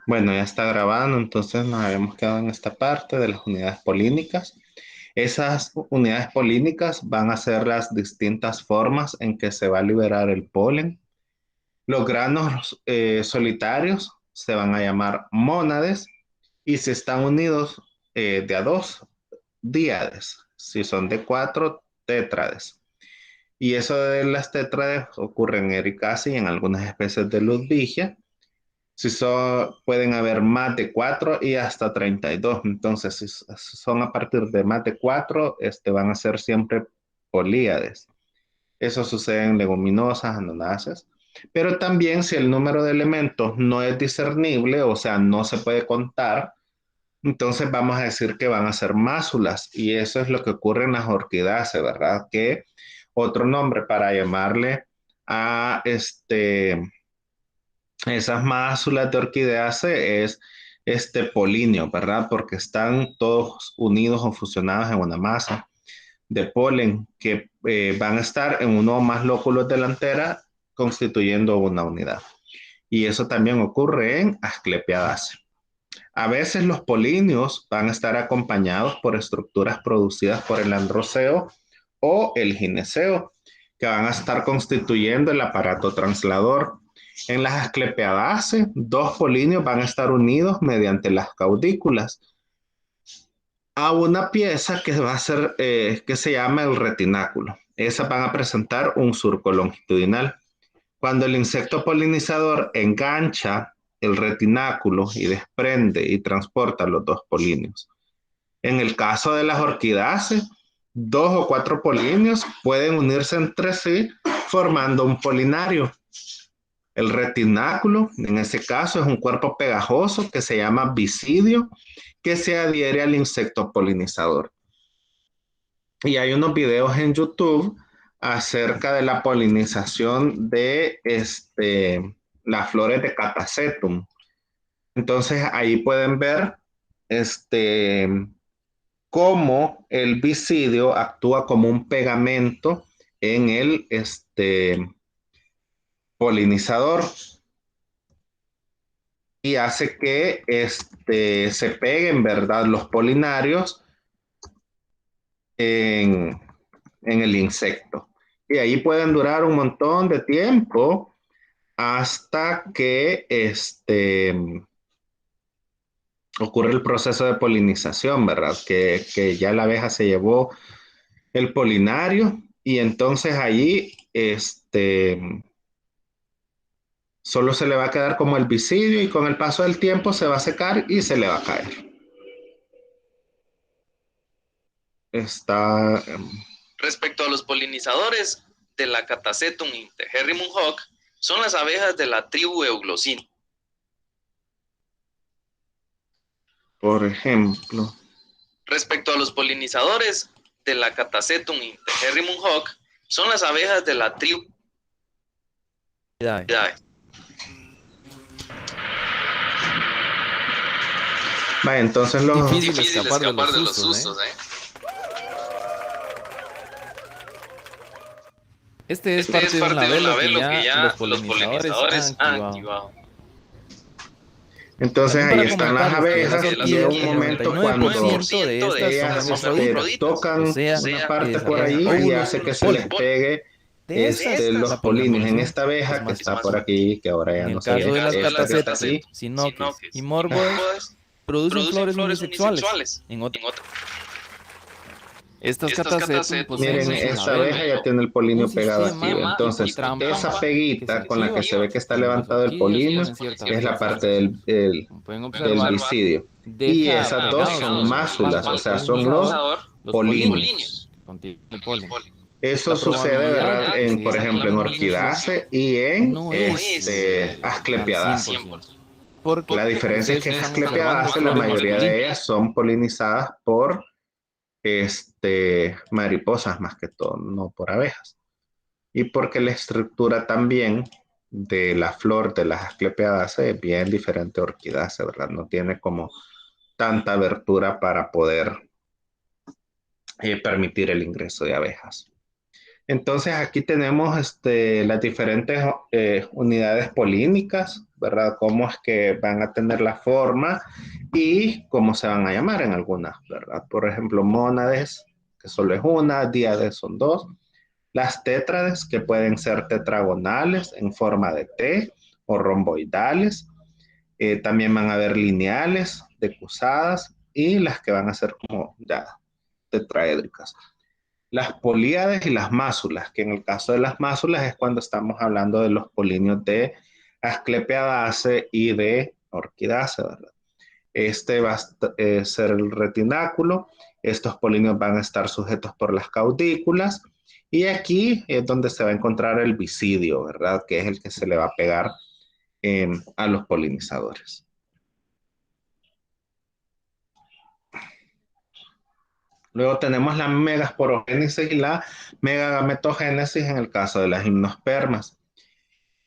Bueno, ya está grabando, entonces nos habíamos quedado en esta parte de las unidades polínicas. Esas unidades polínicas van a ser las distintas formas en que se va a liberar el polen. Los granos solitarios se van a llamar mónades y si están unidos de a dos, díades. Si son de cuatro, tétrades. Y eso de las tétrades ocurre en Ericácea y en algunas especies de Ludwigia. Si son, pueden haber más de 4 y hasta 32. Entonces, si son a partir de más de 4, van a ser siempre políades. Eso sucede en leguminosas, anonáceas. Pero también si el número de elementos no es discernible, o sea, no se puede contar, entonces vamos a decir que van a ser másulas. Y eso es lo que ocurre en las orquidáceas, ¿verdad? Que otro nombre para llamarle a esas másulas de orquidácea es este polinio, ¿verdad? Porque están todos unidos o fusionados en una masa de polen que van a estar en uno o más lóculos delantera constituyendo una unidad. Y eso también ocurre en Asclepiadácea. A veces los polinios van a estar acompañados por estructuras producidas por el androceo o el gineceo, que van a estar constituyendo el aparato traslador. En las asclepiadáceas, dos polinios van a estar unidos mediante las caudículas a una pieza que va a ser, que se llama el retináculo. Esas van a presentar un surco longitudinal. Cuando el insecto polinizador engancha el retináculo y desprende y transporta los dos polinios. En el caso de las orquidáceas, dos o cuatro polinios pueden unirse entre sí formando un polinario. El retináculo, en ese caso, es un cuerpo pegajoso que se llama bisidio, que se adhiere al insecto polinizador. Y hay unos videos en YouTube acerca de la polinización de las flores de Catasetum. Entonces ahí pueden ver este, cómo el bisidio actúa como un pegamento en el polinizador y hace que se peguen, ¿verdad? Los polinarios en, en el insecto. Y ahí pueden durar un montón de tiempo hasta que ocurre el proceso de polinización, ¿verdad? Que ya la abeja se llevó el polinario y entonces allí solo se le va a quedar como el bisidio y con el paso del tiempo se va a secar y se le va a caer. Está. Respecto a los polinizadores de la Catasetum integerrimum Hoc, son las abejas de la tribu Euglosina. Por ejemplo. Respecto a los polinizadores de la Catasetum integerrimum Hoc, son las abejas de la tribu. Vale, entonces los. Difícil escapar de los sustos, ¿eh? Este es parte de un labelo que ya los polinizadores han activado. Entonces ahí están las abejas y llega un el momento cuando 99% de estas son hermafroditas. tocan O sea, una parte por es ahí y óvulos hace que y se les polen. pegue De estas, los la polinios en polinización esta abeja es que más está fácil. por aquí, que ahora ya En no el se ve. caso de las Esta que está catasetas, aquí. sinoques y morboes producen flores unisexuales. Estas catasetum Miren, poseen esta un abeja ya tiene el polinio un pegado sistema aquí. Entonces, tipo trampa esa que peguita se con la que se ve activa que está cuando las levantado el orquídeas polinio ponen ciertas es la parte flores. del Como pueden del observar, bisidio. Y deja esas dos pegados son en la másulas, espalda o del sea, son los polinizador los polinios. polinios que contienen el polen. Eso La sucede, probabilidad ¿verdad? de que se Por dé ejemplo, la en polinización orquidácea y en no es al asclepiadácea. 100%, porque La diferencia es ustedes que en están observando asclepiadácea la flores mayoría masculinas. de ellas son polinizadas por mariposas más que todo, no por abejas. Y porque la estructura también de la flor de las asclepiadáceas es bien diferente a orquidácea, ¿verdad? No tiene como tanta abertura para poder permitir el ingreso de abejas. Entonces aquí tenemos las diferentes unidades polínicas ¿verdad? Cómo es que van a tener la forma y cómo se van a llamar en algunas, ¿verdad? Por ejemplo, mónades, que solo es una, díades son dos. Las tétrades, que pueden ser tetragonales en forma de T o romboidales. También van a haber lineales, decusadas y las que van a ser como ya tetraédricas. Las políades y las másulas, que en el caso de las másulas es cuando estamos hablando de los polinios de Asclepiadaceae y de Orchidaceae, ¿verdad? Este va a ser el retináculo. Estos polinios van a estar sujetos por las caudículas. Y aquí es donde se va a encontrar el bisidio, ¿verdad? Que es el que se le va a pegar a los polinizadores. Luego tenemos la megasporogénesis y la megagametogénesis en el caso de las gimnospermas.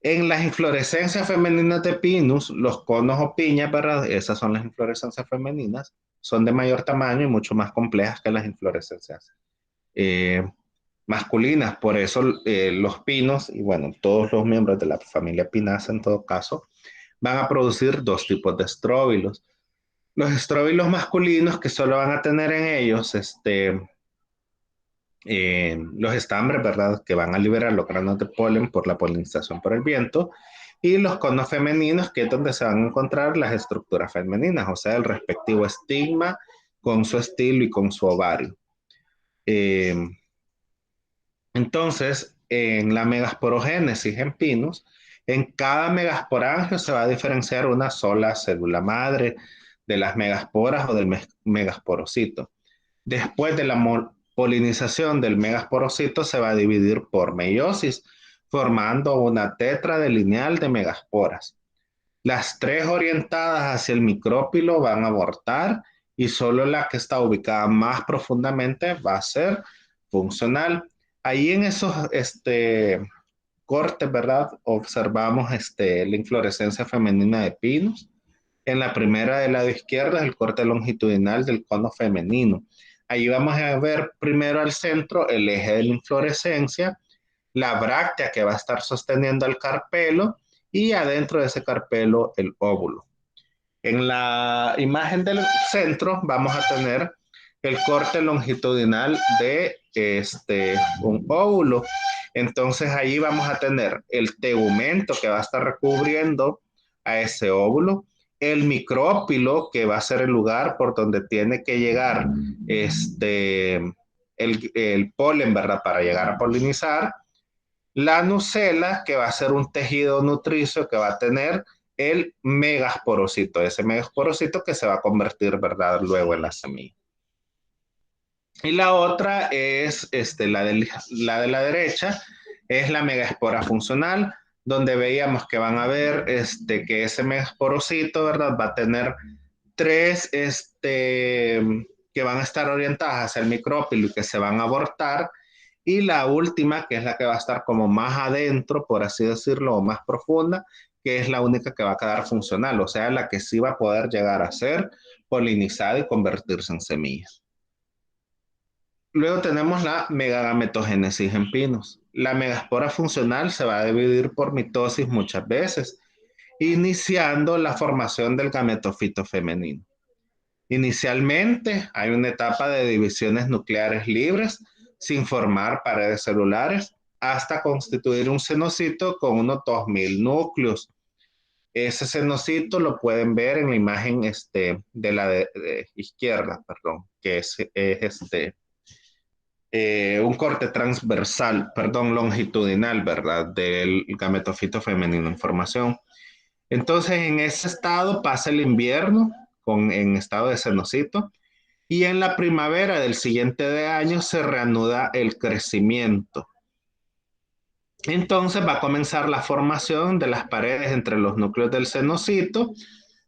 En las inflorescencias femeninas de Pinus, los conos o piñas, ¿verdad? Esas son las inflorescencias femeninas, son de mayor tamaño y mucho más complejas que las inflorescencias masculinas. Por eso los pinos, y bueno, todos los miembros de la familia Pinaceae en todo caso, van a producir dos tipos de estróbilos. Los estróbilos masculinos, que solo van a tener en ellos los estambres, ¿verdad? Que van a liberar los granos de polen por la polinización por el viento, y los conos femeninos, que es donde se van a encontrar las estructuras femeninas, o sea, el respectivo estigma con su estilo y con su ovario. Entonces, en la megasporogénesis en Pinus, en cada megasporangio se va a diferenciar una sola célula madre de las megasporas o del megasporocito. Después de la polinización del megasporocito se va a dividir por meiosis, formando una tétrade lineal de megasporas. Las tres orientadas hacia el micrópilo van a abortar y solo la que está ubicada más profundamente va a ser funcional. Ahí en esos cortes, ¿verdad? Observamos la inflorescencia femenina de Pinus. En la primera del lado izquierdo es el corte longitudinal del cono femenino. Ahí vamos a ver primero al centro el eje de la inflorescencia, la bráctea que va a estar sosteniendo el carpelo y adentro de ese carpelo el óvulo. En la imagen del centro vamos a tener el corte longitudinal de un óvulo. Entonces allí vamos a tener el tegumento que va a estar recubriendo a ese óvulo, el micrópilo que va a ser el lugar por donde tiene que llegar el polen, ¿verdad? Para llegar a polinizar. La nucela, que va a ser un tejido nutricio que va a tener el megasporocito, ese megasporocito que se va a convertir, ¿verdad? Luego en la semilla. Y la otra es la de la derecha, es la megaespora funcional, donde veíamos que van a ver que ese megasporocito, ¿verdad? Va a tener tres que van a estar orientadas hacia el micrópilo y que se van a abortar. Y la última, que es la que va a estar como más adentro, por así decirlo, o más profunda, que es la única que va a quedar funcional, o sea, la que sí va a poder llegar a ser polinizada y convertirse en semilla. Luego tenemos la megagametogénesis en pinos. La megaspora funcional se va a dividir por mitosis muchas veces, iniciando la formación del gametofito femenino. Inicialmente hay una etapa de divisiones nucleares libres sin formar paredes celulares hasta constituir un cenocito con unos 2000 núcleos. Ese cenocito lo pueden ver en la imagen de la izquierda, perdón, que es un corte transversal, perdón, longitudinal, ¿verdad? Del gametofito femenino en formación. Entonces, en ese estado pasa el invierno en estado de cenocito y en la primavera del siguiente año se reanuda el crecimiento. Entonces va a comenzar la formación de las paredes entre los núcleos del cenocito,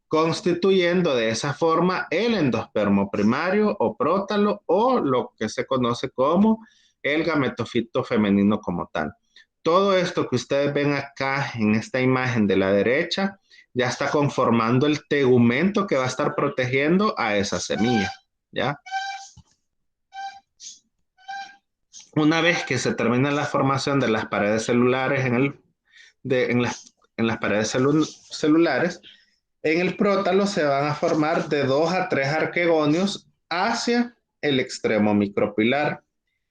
constituyendo de esa forma el endospermo primario o prótalo o lo que se conoce como el gametofito femenino como tal. Todo esto que ustedes ven acá en esta imagen de la derecha ya está conformando el tegumento que va a estar protegiendo a esa semilla, ¿ya? Una vez que se termina la formación de las paredes celulares en en las paredes celulares, en el prótalo se van a formar de 2 a 3 arquegonios hacia el extremo micropilar.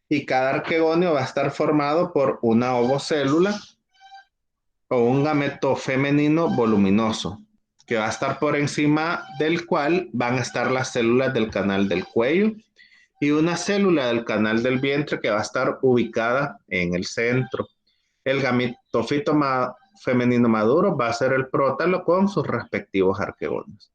Y cada arquegonio va a estar formado por una ovocélula o un gameto femenino voluminoso, que va a estar por encima del cual van a estar las células del canal del cuello y una célula del canal del vientre que va a estar ubicada en el centro. El gametofito femenino maduro va a ser el prótalo con sus respectivos arquegonios.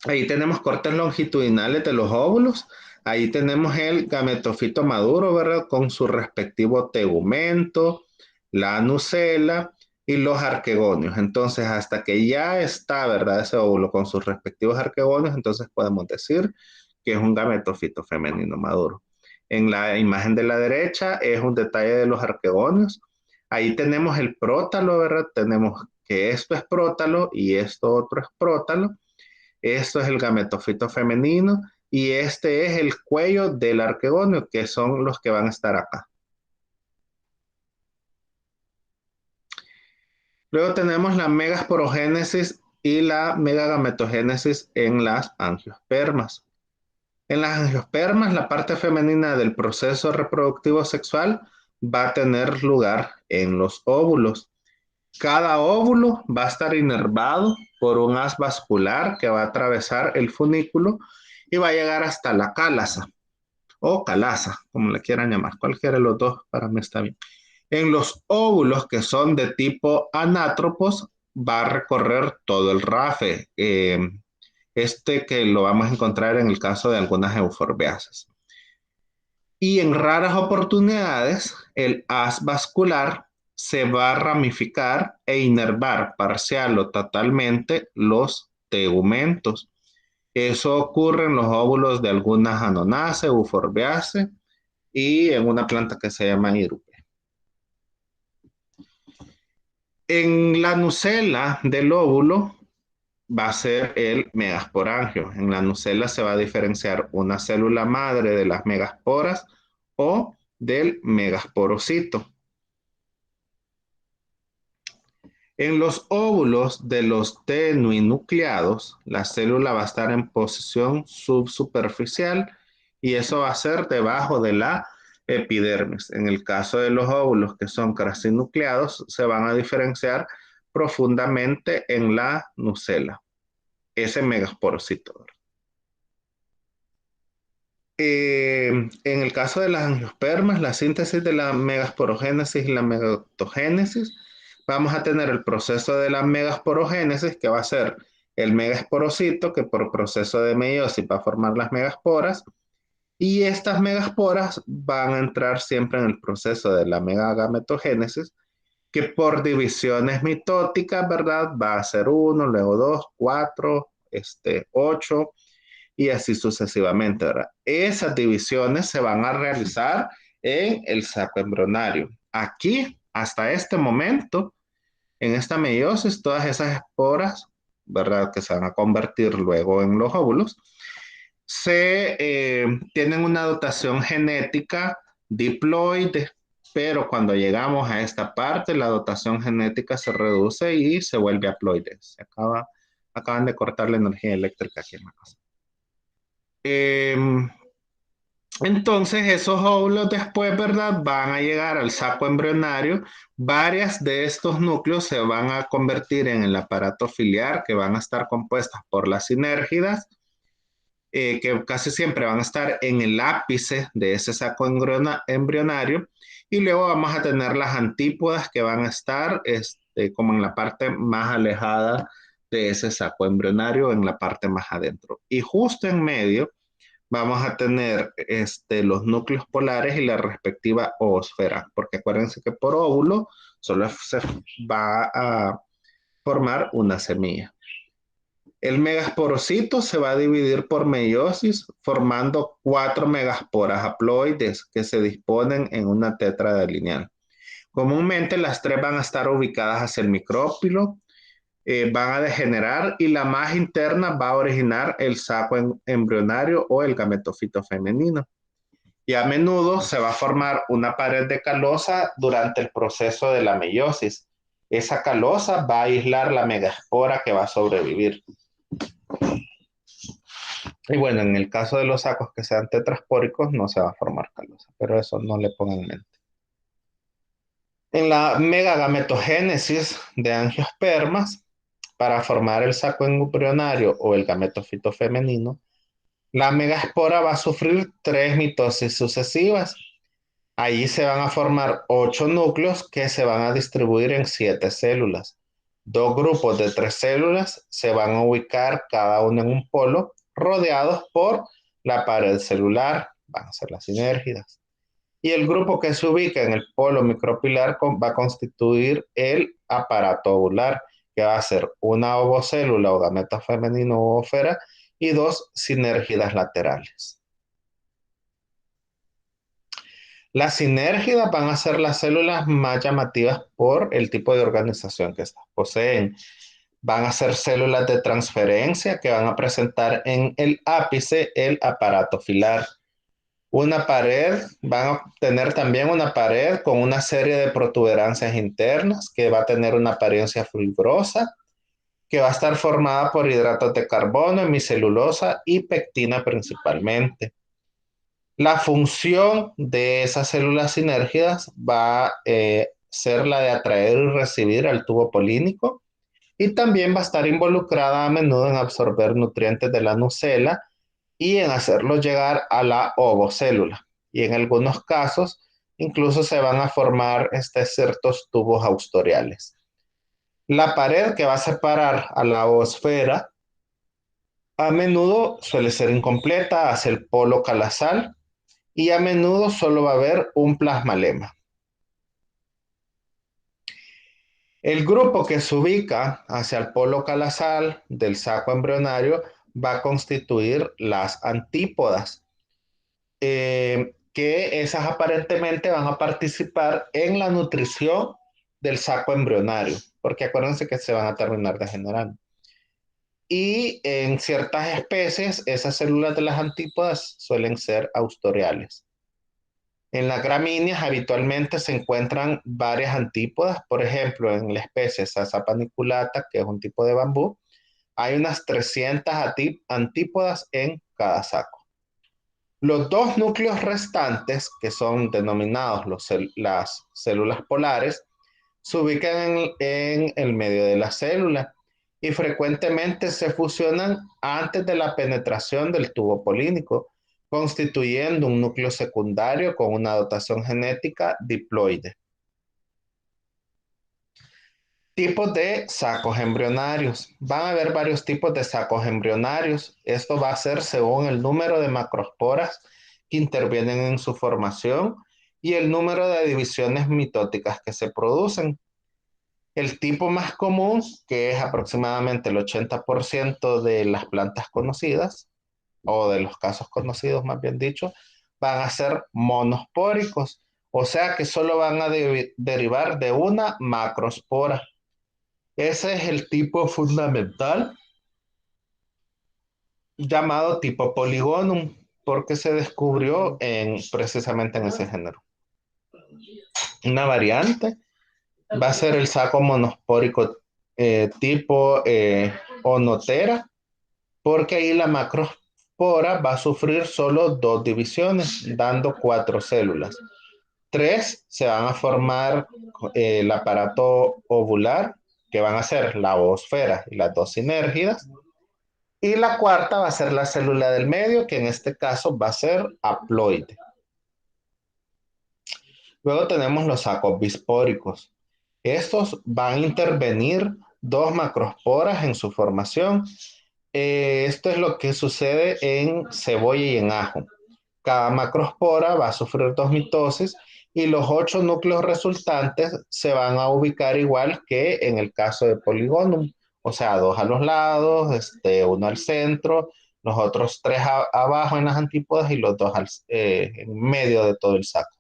Ahí tenemos cortes longitudinales de los óvulos. Ahí tenemos el gametofito maduro, ¿verdad? Con su respectivo tegumento, la nucela y los arquegonios. Entonces, hasta que ya está, ¿verdad? Ese óvulo con sus respectivos arquegonios, entonces podemos decir que es un gametofito femenino maduro. En la imagen de la derecha es un detalle de los arquegonios. Ahí tenemos el prótalo, ¿verdad? Tenemos que esto es prótalo y esto otro es prótalo. Esto es el gametofito femenino y este es el cuello del arquegonio, que son los que van a estar acá. Luego tenemos la megasporogénesis y la megagametogénesis en las angiospermas. En las angiospermas, la parte femenina del proceso reproductivo sexual va a tener lugar en los óvulos. Cada óvulo va a estar inervado por un haz vascular que va a atravesar el funículo y va a llegar hasta la cálasa o calasa, como le quieran llamar. Cualquiera de los dos para mí está bien. En los óvulos que son de tipo anátropos va a recorrer todo el rafe. Que lo vamos a encontrar en el caso de algunas euforbiáceas. Y en raras oportunidades, el haz vascular se va a ramificar e inervar parcial o totalmente los tegumentos. Eso ocurre en los óvulos de algunas anonaceae, euforbiaceae y en una planta que se llama irupe. En la nucela del óvulo va a ser el megasporangio. En la nucela se va a diferenciar una célula madre de las megasporas o del megasporocito. En los óvulos de los tenuinucleados, la célula va a estar en posición subsuperficial y eso va a ser debajo de la epidermis. En el caso de los óvulos que son crasinucleados, se van a diferenciar profundamente en la nucela, ese megasporocito. En el caso de las angiospermas, la síntesis de la megasporogénesis y la megatogénesis, vamos a tener el proceso de la megasporogénesis, que va a ser el megasporocito, que por proceso de meiosis va a formar las megasporas, y estas megasporas van a entrar siempre en el proceso de la megagametogénesis, que por divisiones mitóticas, ¿verdad? Va a ser 1, luego 2, 4, 8, y así sucesivamente, ¿verdad? Esas divisiones se van a realizar en el saco embrionario. Aquí, hasta este momento, en esta meiosis, todas esas esporas, ¿verdad? Que se van a convertir luego en los óvulos, tienen una dotación genética diploide, pero cuando llegamos a esta parte, la dotación genética se reduce y se vuelve haploide. Acaban de cortar la energía eléctrica aquí en la casa. Entonces esos óvulos después, ¿verdad? Van a llegar al saco embrionario. Varias de estos núcleos se van a convertir en el aparato filiar, que van a estar compuestas por las sinérgidas, que casi siempre van a estar en el ápice de ese saco embrionario. Y luego vamos a tener las antípodas que van a estar como en la parte más alejada de ese saco embrionario, en la parte más adentro. Y justo en medio vamos a tener los núcleos polares y la respectiva oosfera, porque acuérdense que por óvulo solo se va a formar una semilla. El megasporocito se va a dividir por meiosis, formando 4 megasporas haploides que se disponen en una tétrada lineal. Comúnmente las 3 van a estar ubicadas hacia el micrópilo, van a degenerar y la más interna va a originar el saco embrionario o el gametofito femenino. Y a menudo se va a formar una pared de calosa durante el proceso de la meiosis. esa calosa va a aislar la megaespora que va a sobrevivir. Y bueno, en el caso de los sacos que sean tetraspóricos no se va a formar calosa, pero eso no le pongan en mente. En la megagametogénesis de angiospermas, para formar el saco embrionario o el gametofito femenino, la megaespora va a sufrir 3 mitosis sucesivas. Allí se van a formar 8 núcleos que se van a distribuir en 7 células. 2 grupos de 3 células se van a ubicar cada uno en un polo, rodeados por la pared celular, van a ser las sinérgidas. Y el grupo que se ubica en el polo micropilar va a constituir el aparato ovular, que va a ser una ovocélula o gameto femenino o ovófera y 2 sinérgidas laterales. Las sinérgidas van a ser las células más llamativas por el tipo de organización que estas poseen. Van a ser células de transferencia que van a presentar en el ápice el aparato filar. Una pared, van a tener también una pared con una serie de protuberancias internas que va a tener una apariencia fibrosa, que va a estar formada por hidratos de carbono, hemicelulosa y pectina principalmente. La función de esas células sinérgidas va a ser la de atraer y recibir al tubo polínico y también va a estar involucrada a menudo en absorber nutrientes de la nucela y en hacerlo llegar a la ovocélula. Y en algunos casos incluso se van a formar ciertos tubos austoriales. La pared que va a separar a la ovosfera a menudo suele ser incompleta hacia el polo calasal y a menudo solo va a haber un plasmalema. El grupo que se ubica hacia el polo calasal del saco embrionario va a constituir las antípodas, que esas aparentemente van a participar en la nutrición del saco embrionario, porque acuérdense que se van a terminar degenerando. Y en ciertas especies, esas células de las antípodas suelen ser austoriales. En las gramíneas habitualmente se encuentran varias antípodas, por ejemplo, en la especie Sasa paniculata, que es un tipo de bambú, hay unas 300 antípodas en cada saco. Los 2 núcleos restantes, que son denominados las células polares, se ubican en el medio de la célula y frecuentemente se fusionan antes de la penetración del tubo polínico, constituyendo un núcleo secundario con una dotación genética diploide. Tipos de sacos embrionarios. Van a haber varios tipos de sacos embrionarios. Esto va a ser según el número de macroesporas que intervienen en su formación y el número de divisiones mitóticas que se producen. El tipo más común, que es aproximadamente el 80% de las plantas conocidas, o de los casos conocidos más bien dicho, van a ser monospóricos, o sea que solo van a derivar de una macroespora. Ese es el tipo fundamental llamado tipo Polygonum, porque se descubrió precisamente en ese género. Una variante va a ser el saco monospórico tipo Onotera, porque ahí la macroespora va a sufrir solo 2 divisiones, dando 4 células. 3 se van a formar el aparato ovular, que van a ser la ovosfera y las 2 sinérgidas. Y la cuarta va a ser la célula del medio, que en este caso va a ser haploide. Luego tenemos los sacos bispóricos. Estos van a intervenir 2 macroesporas en su formación. Esto es lo que sucede en cebolla y en ajo. Cada macroespora va a sufrir 2 mitosis y los 8 núcleos resultantes se van a ubicar igual que en el caso de Polygonum, o sea, 2 a los lados, 1 al centro, los otros 3 abajo en las antípodas y los 2 en medio de todo el saco.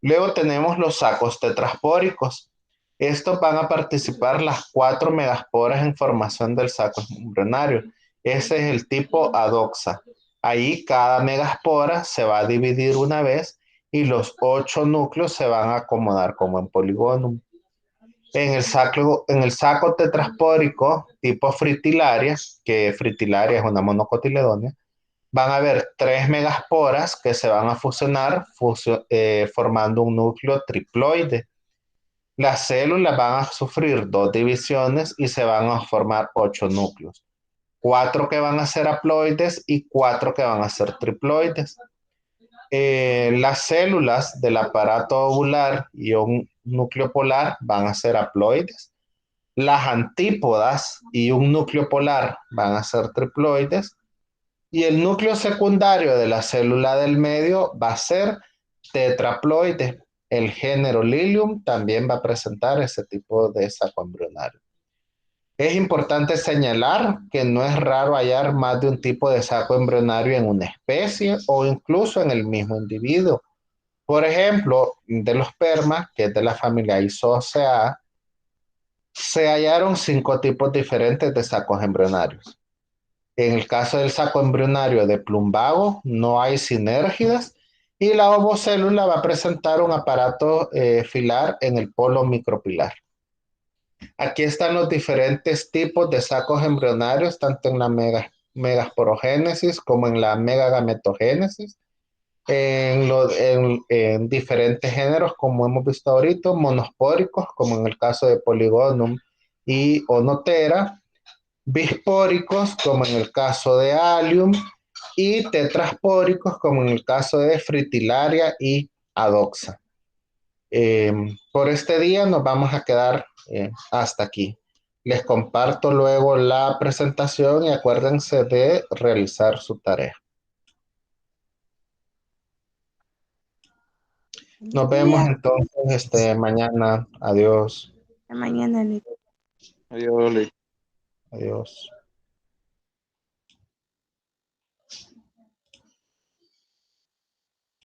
Luego tenemos los sacos tetraspóricos. Estos van a participar las 4 megasporas en formación del saco embrionario. Ese es el tipo adoxa. Ahí cada megaspora se va a dividir una vez y los 8 núcleos se van a acomodar como en Polygonum. En el saco tetraspórico tipo fritillaria, que fritillaria es una monocotiledonia, van a haber 3 megasporas que se van a fusionar formando un núcleo triploide. Las células van a sufrir 2 divisiones y se van a formar 8 núcleos. 4 que van a ser haploides y 4 que van a ser triploides. Las células del aparato ovular y un núcleo polar van a ser haploides. Las antípodas y un núcleo polar van a ser triploides. Y el núcleo secundario de la célula del medio va a ser tetraploide. El género Lilium también va a presentar ese tipo de saco embrionario. Es importante señalar que no es raro hallar más de un tipo de saco embrionario en una especie o incluso en el mismo individuo. Por ejemplo, de los permas, que es de la familia Isocea, se hallaron 5 tipos diferentes de sacos embrionarios. En el caso del saco embrionario de plumbago, no hay sinérgidas y la ovocélula va a presentar un aparato filar en el polo micropilar. Aquí están los diferentes tipos de sacos embrionarios, tanto en la megasporogénesis como en la megagametogénesis, en diferentes géneros, como hemos visto ahorita, monospóricos, como en el caso de Polygonum y Onotera, bispóricos, como en el caso de Allium, y tetraspóricos, como en el caso de Fritillaria y Adoxa. Por este día nos vamos a quedar hasta aquí. Les comparto luego la presentación y acuérdense de realizar su tarea. Nos vemos entonces mañana. Adiós. Mañana. Adiós, Oli. Adiós.